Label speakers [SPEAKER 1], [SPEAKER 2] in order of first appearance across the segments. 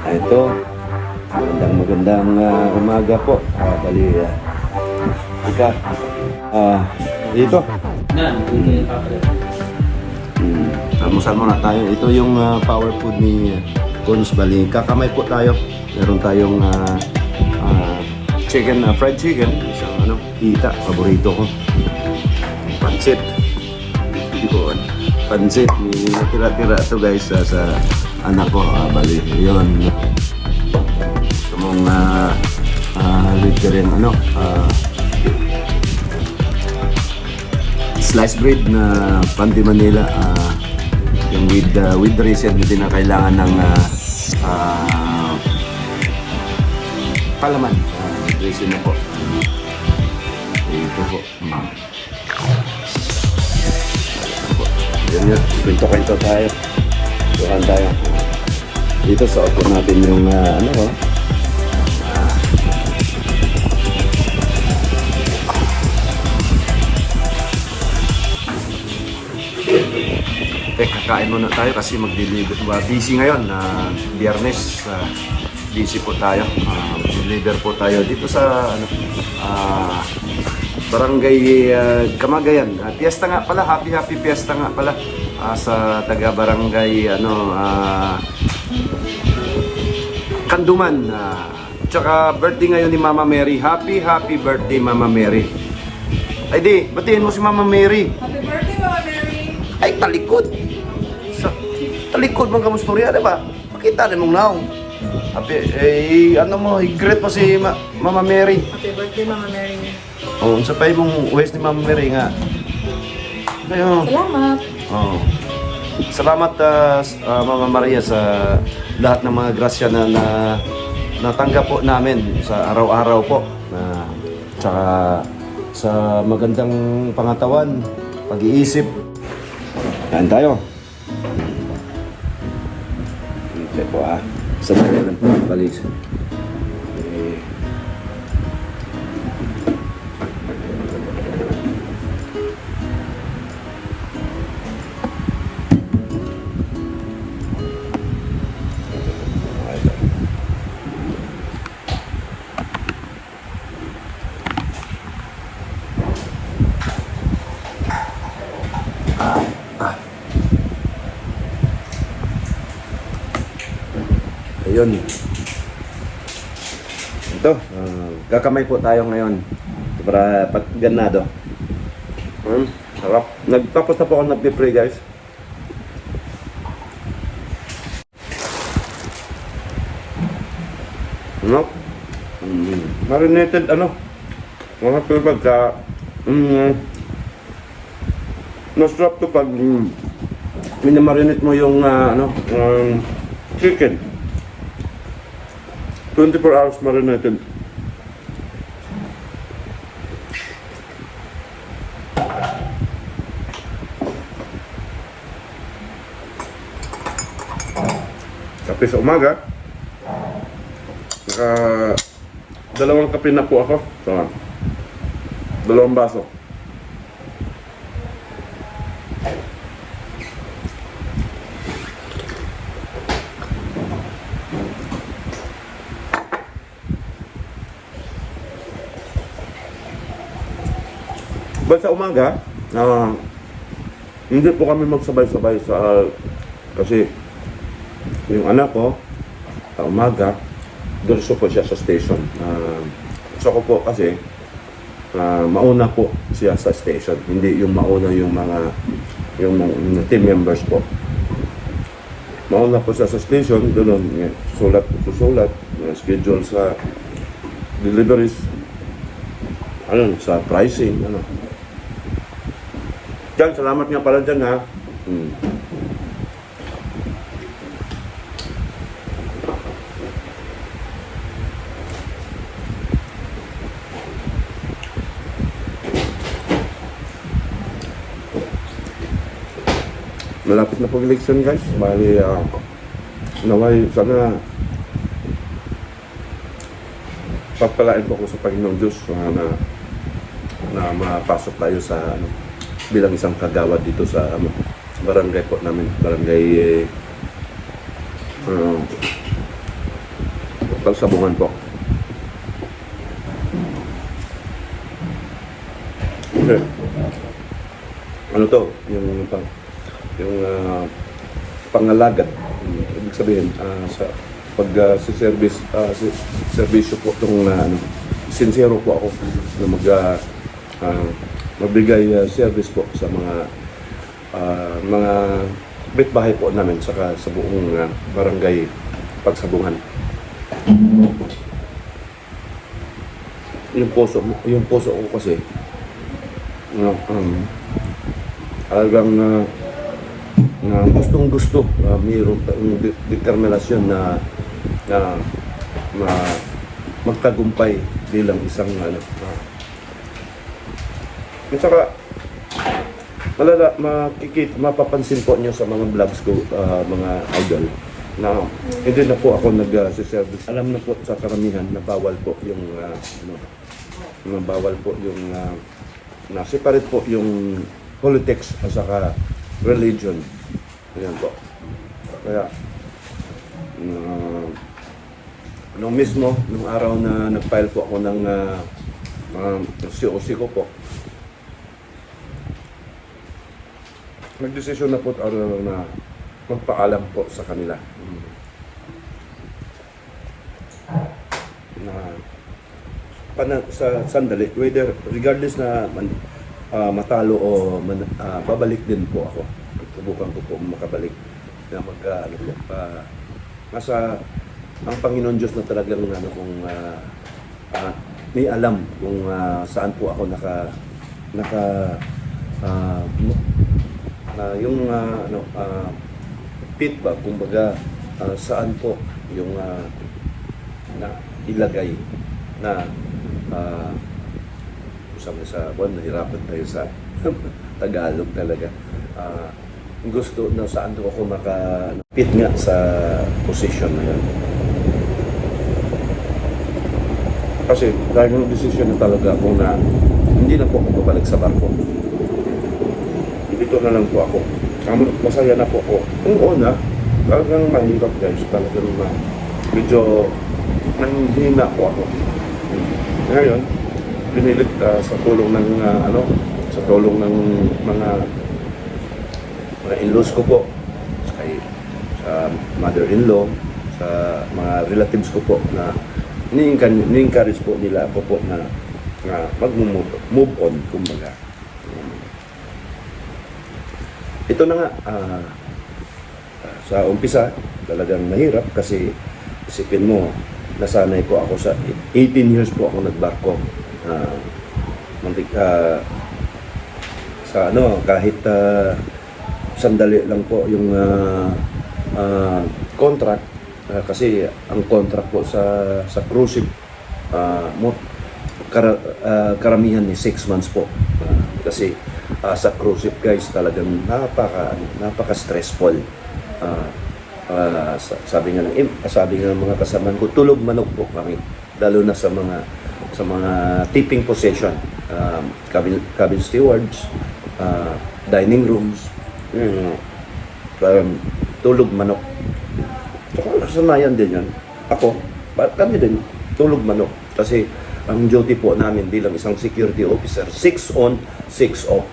[SPEAKER 1] Ito, magandang umaga po. Ika, dito. Almusal muna tayo. Ito yung power food ni Cons Bali. Kakamay po tayo. Meron tayong chicken, fried chicken. Isang hita, paborito ko. Pansit. Pansit. May natira-tira ito guys sa anak ko. Bali, yun. Gusto mong halika rin sliced bread na Pandi Manila. Yung with reset, hindi na kailangan ng palaman. Reset na po. Ito po. Yan yun. Kwento-kwento tayo. Tuhan tayo. Dito sa auto natin yung kakain muna tayo kasi mag-deliver. Busy ngayon, Biyernes, busy po tayo. Deliver po tayo dito sa Barangay Camagayan. Fiesta nga pala, happy fiesta nga pala sa taga Barangay Kanduman. Tsaka birthday ngayon ni Mama Mary. Happy birthday Mama Mary. Ay di, batiin mo si Mama Mary.
[SPEAKER 2] Happy birthday Mama Mary.
[SPEAKER 1] Ay, talikod. Talikod mong kamustorya, diba? Pakita rin mong naong. I-greet mo si Mama Mary.
[SPEAKER 2] Happy birthday Mama Mary.
[SPEAKER 1] Oo, sa pay mong waste ni Mama Mary nga. Kayo.
[SPEAKER 2] Salamat.
[SPEAKER 1] Oo. Salamat Mama Maria sa lahat ng mga grasya na natanggap po namin sa araw-araw po. Tsaka sa magandang pangatawan, pag-iisip. Kain tayo. Okay po sa tagal po balik. Ayun. Ito, kakamay po tayo ngayon para pagganado. Sarap. Tapos na po ako nag-pray guys. Marinated mga tulad ka masarap to pag minamarinate mo yung chicken. 24 hours marinated. Kape sa umaga. Dalawang kape na po ako. So, 2 baso. Sa umaga, hindi po kami magsabay-sabay kasi yung anak ko sa umaga, durso po siya sa station. So ko po kasi mauna po siya sa station, hindi yung mauna yung mga team members po. Mauna po siya sa station, doon susulat schedule sa deliveries, sa pricing, Jan, salamat nga pala dyan ha. Malapit na pag-election guys. Bali, naway, sana pagpalain po ko sa Panginoong Diyos na mapasok tayo sa bilang isang kagawad dito sa barangay po namin, barangay pagsabungan po. Okay. Ano to? Yung pangalagad. Ibig sabihin, sa pag service serbisyo po itong ano, sincero po ako na magbigay service po sa mga bitbahay po namin saka sa buong barangay Pagsabungan. Yung puso ko kasi talagang gustong gusto, mayroon determinasyon na magtagumpay bilang isang at saka mapapansin po niyo sa mga vlogs ko, mga idol, na hindi na po ako nag-service. Alam na po sa karamihan na bawal po yung na separate po yung politics at saka religion. Ayan po. Kaya nung araw na nag-file po ako ng COC ko po, nagdesisyon na po na magpaalam po sa kanila. Sa sandali, whether regardless na matalo o babalik din po ako. Subukan ko po makabalik na nasa ang Panginoon Diyos na talagang kung may alam kung saan po ako pit ba, kumbaga saan po yung na ilagay na sabi sa nahirapan tayo sa Tagalog talaga. Gusto na saan ko ako makapit nga sa position na yun. Kasi dahil ng decision na talaga ako na hindi na po ako babalik sa barko. Dito na lang po ako. Masaya na po ako. Yung una, talagang mahirap guys. Talagang medyo nanghina po ako. Ngayon, pinilit sa tulong ng mga in-laws ko po, sa mother-in-law, sa mga relatives ko po na ni-encourage po nila ako po na mag-move on, kumbaga. Ito na nga, sa umpisa, talagang mahirap kasi isipin mo, nasanay po ako sa 18 years po ako nagbarko. Kahit sandali lang po yung contract, kasi ang contract po sa cruise ship karamihan ni 6 months po. Kasi sa cruise ship guys talagang napaka stressful. Sabi nga ng mga kasamaan ko, tulog manok po kami, lalo na sa mga tipping position, cabin stewards, dining rooms, tulog manok. So, kasanayan din yan. Kami din, tulog manok. Kasi ang duty po namin bilang isang security officer, 6 on, 6 off.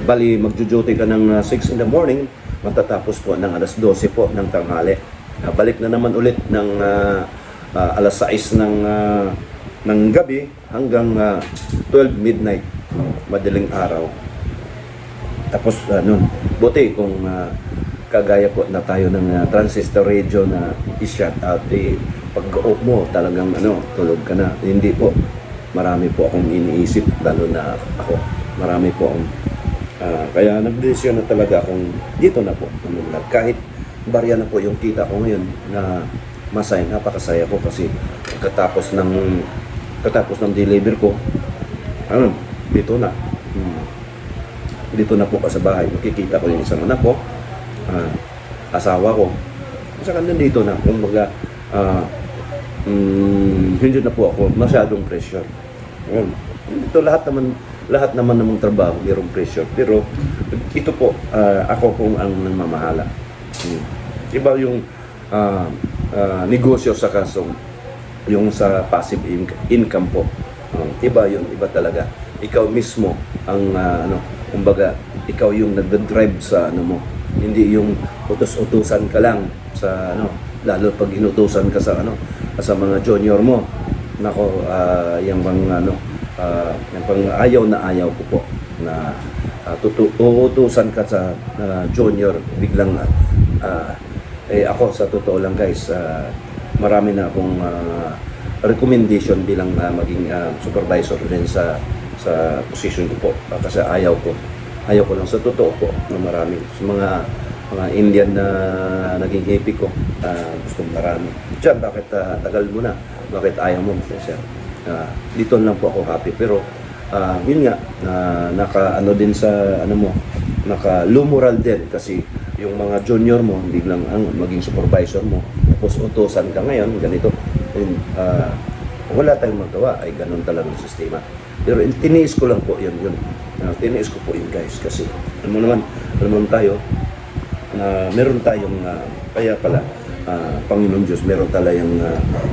[SPEAKER 1] Bali, magjo-duty ka ng 6 in the morning, matatapos po ng alas 12 po ng tanghali. Balik na naman ulit ng alas 6 ng gabi hanggang 12 midnight, madaling araw. Tapos buti kung kagaya po na tayo ng transistor radio na i-shut out, pag-off mo talagang tulog ka na. Hindi po, marami po akong iniisip, lalo na ako, marami po akong kaya nagdesisyon na talaga akong dito na po. Kahit barya na po yung kita ko ngayon na napakasaya ko kasi katapos ng deliver ko, dito na. Dito na po ka sa bahay. Makikita ko yung isang anak ko, asawa ko. Saka nandito na. Kumbaga, hindi na po ako masyadong pressure. Ito lahat naman namang trabaho, mayroong pressure. Pero ito po, ako pong ang namamahala. Iba yung
[SPEAKER 3] negosyo sa kasong yung sa passive income po. Iba yun, iba talaga. Ikaw mismo ang kumbaga, ikaw yung nagda-drive sa mo. Hindi yung utos-utusan ka lang sa lalo pag inutusan ka sa sa mga junior mo. Nako, yung yung pang ayaw na ayaw ko po na uutusan ka sa junior biglang ako sa totoo lang guys, marami na akong recommendation bilang maging supervisor din sa position ko po, kasi ayaw ko lang sa totoo po na marami sa mga Indian na naging hippie ko, gusto marami diyan. Bakit tagal mo na, bakit ayaw mo sir? Dito lang po ako happy, pero yun nga, naka din sa naka-lumural din kasi yung mga junior mo biglang maging supervisor mo, tapos utosan ka ngayon ganito. Wala tayong magawa, ay ganun talaga ang sistema. Pero tiniis ko lang po yun. Tiniis ko po yun guys, kasi alam mo tayo na meron tayong kaya pala Panginoon Diyos meron talayang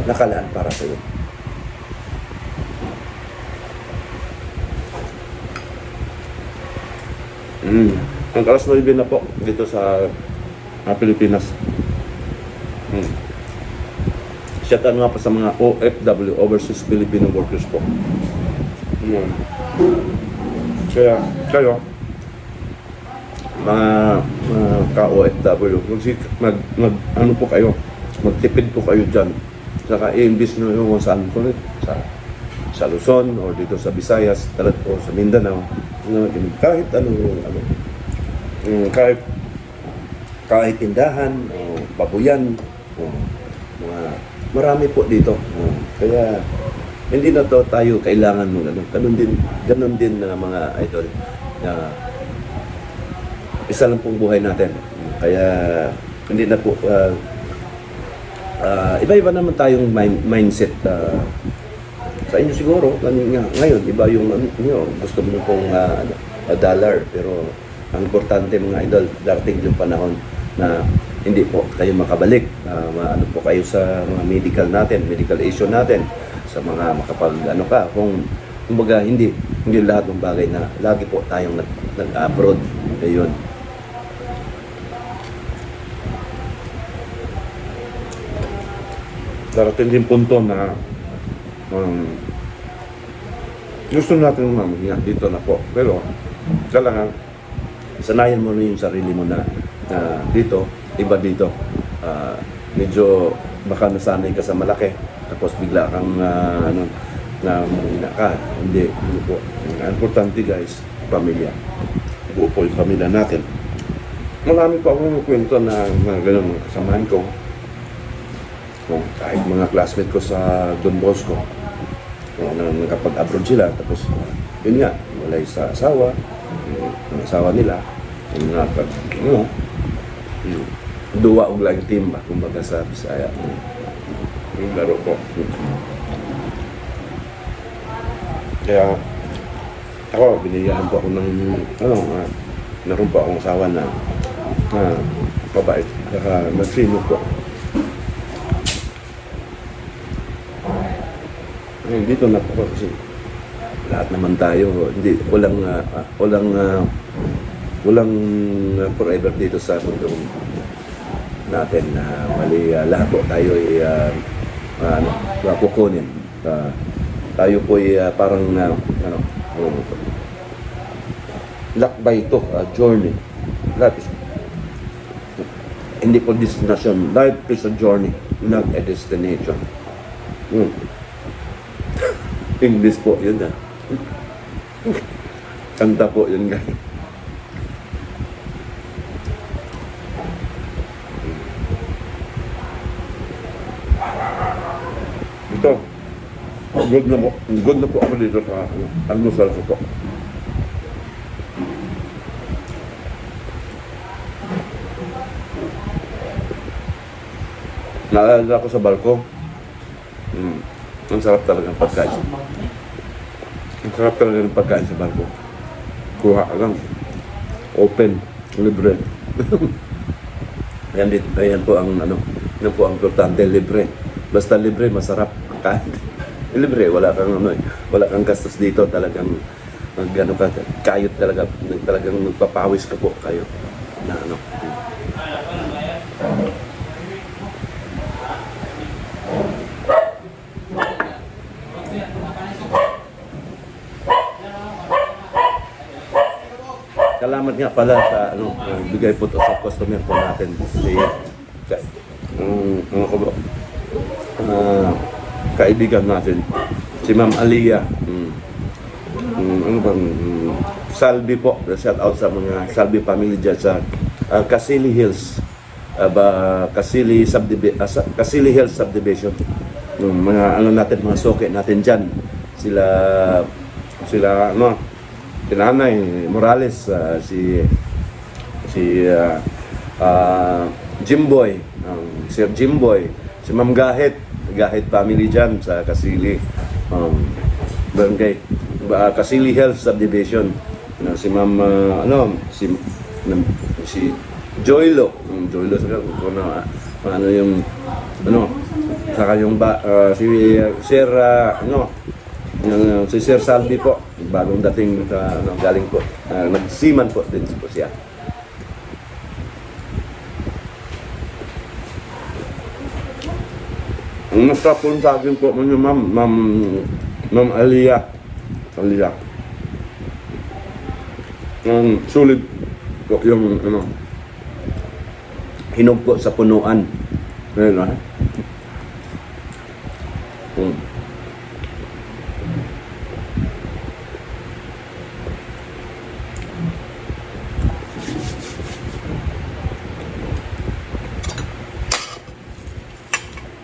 [SPEAKER 3] nakalaan para sa iyo.
[SPEAKER 1] Ang alas 9 na po dito sa Pilipinas. Shout out nga pa sa mga OFW, Overseas Filipino Workers po. Kaya kayo, mga ka-OFW, ano po kayo, magtipid po kayo dyan. Saka i-invest nyo yung kung saan po sa Luzon or dito sa Visayas, o sa Mindanao, kahit kahit tindahan o babuyan, marami po dito. Kaya hindi na to tayo kailangan mo ganun din na mga idol na isa lang pong buhay natin. Kaya hindi na po iba-iba naman tayong mindset. Sa inyo siguro ngayon iba yung gusto mo pong dollar, pero ang importante mga idol, darating yung panahon na hindi po kayo makabalik, ano po kayo sa mga medical issue natin, sa mga kumbaga hindi lahat ng bagay na lagi po tayong nag-abroad. Ayun. Darating din punto na gusto natin dito na po, pero kailangan sanayan mo na yung sarili mo na dito, iba dito. Medyo baka nasanay ka sa malaki, tapos bigla kang mahina ka. Hindi po. Ang importante guys, pamilya. Buo po yung pamilya natin. Marami pa akong kwento na ganun mga kasamahan ko. Kahit mga classmate ko sa Don Bosco, nakapag-abroad sila, tapos yun nga, walay sa asawa, yung asawa nila, yung mga duwa og lang team ba, kumbaga sa Bisaya. Yung laro ko. Kaya ako, binigyan po ako ng naroon po akong asawa na mabait, saka nag-sino po. Dito na po kasi lahat naman tayo, walang forever dito sa mundo natin na mali. Lahat po tayo ay kukunin. Tayo po ay parang lakbay ito, journey. Life is hindi po destination. Life is a journey, not a destination. English po yun kanta po yun guys. Ito, good na po ako dito sa almusal ko po. Naalala ko sa barko. Ang sarap talaga ng pagkain. Ang sarap talaga ng pagkain sa barko. Kuha ka lang. Open. Libre. Ayan po ang
[SPEAKER 3] Yan po ang importante, libre. Basta libre, masarap. Kahit libre, wala kang ano, wala kang gastos dito, talagang ano ka, kayot talaga, talagang magpapawis ka po kayo na ano. Salamat nga pala sa ano, bigay po to sa customer po natin si ano ko ba? Kaibigan natin si Ma'am Aliyah. Ano bang Salvi po, shout out sa mga Salvi family dyan sa Casili Hills, Casili Hills subdivision. Yung mga ano natin, mga soke natin dyan, sila ano, Nanay Morales, si Jimboy, Sir Jimboy, si Ma'am Gahit family dyan sa Casili, barangay, Casili Health Subdivision, si Ma'am, si Joylo, sa ano yung, ano, saka yung si Sir, si Sir Salvi po, bagong dating galing po, nagsiman po din po siya. Ang masarap po sa akin po, Ma'am Aliyah. Sulit po yung hinog po sa punuan. Ayun, ha?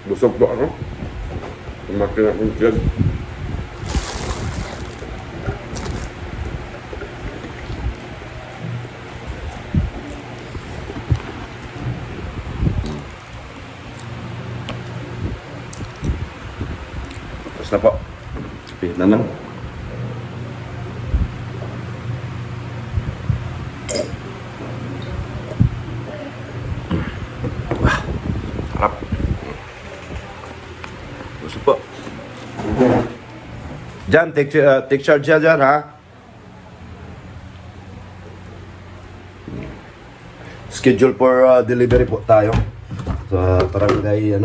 [SPEAKER 3] Busog po ako. Kumakin akong tiyan. Tapos na po. Pihit na lang. Harap. Gusto po. Jan, take charge dyan, ha? Schedule for delivery po tayo sa barangay,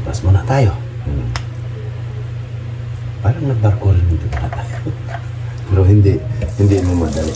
[SPEAKER 3] Pas muna tayo. Parang nagbarko rin dito tayo. Pero hindi mo madali.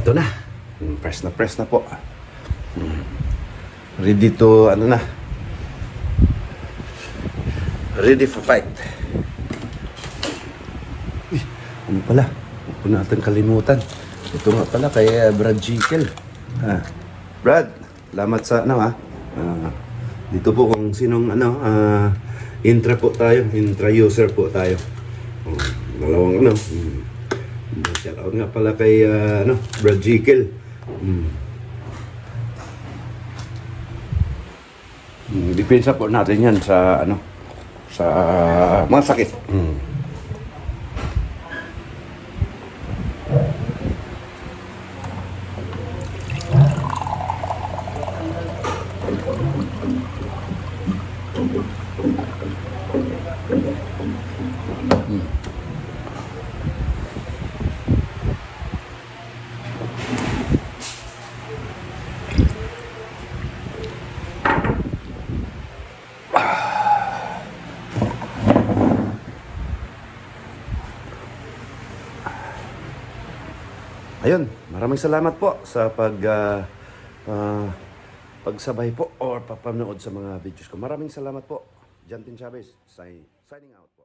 [SPEAKER 3] Ito na. Press na po. Ready to, ano na. Ready for fight. Uy, ano pala? Huwag po natin kalimutan. Ito nga pala kay Brad Jekyll. Brad, salamat sa ano dito po kung sinong intra po tayo, intra user po tayo. Dalawang shout out nga pala kay Brad Jekyll. Depensa po natin yan sa sa mga sakit. Ayun, maraming salamat po sa pagsabay po or papanood sa mga videos ko. Maraming salamat po. Jantin Chavez, signing out po.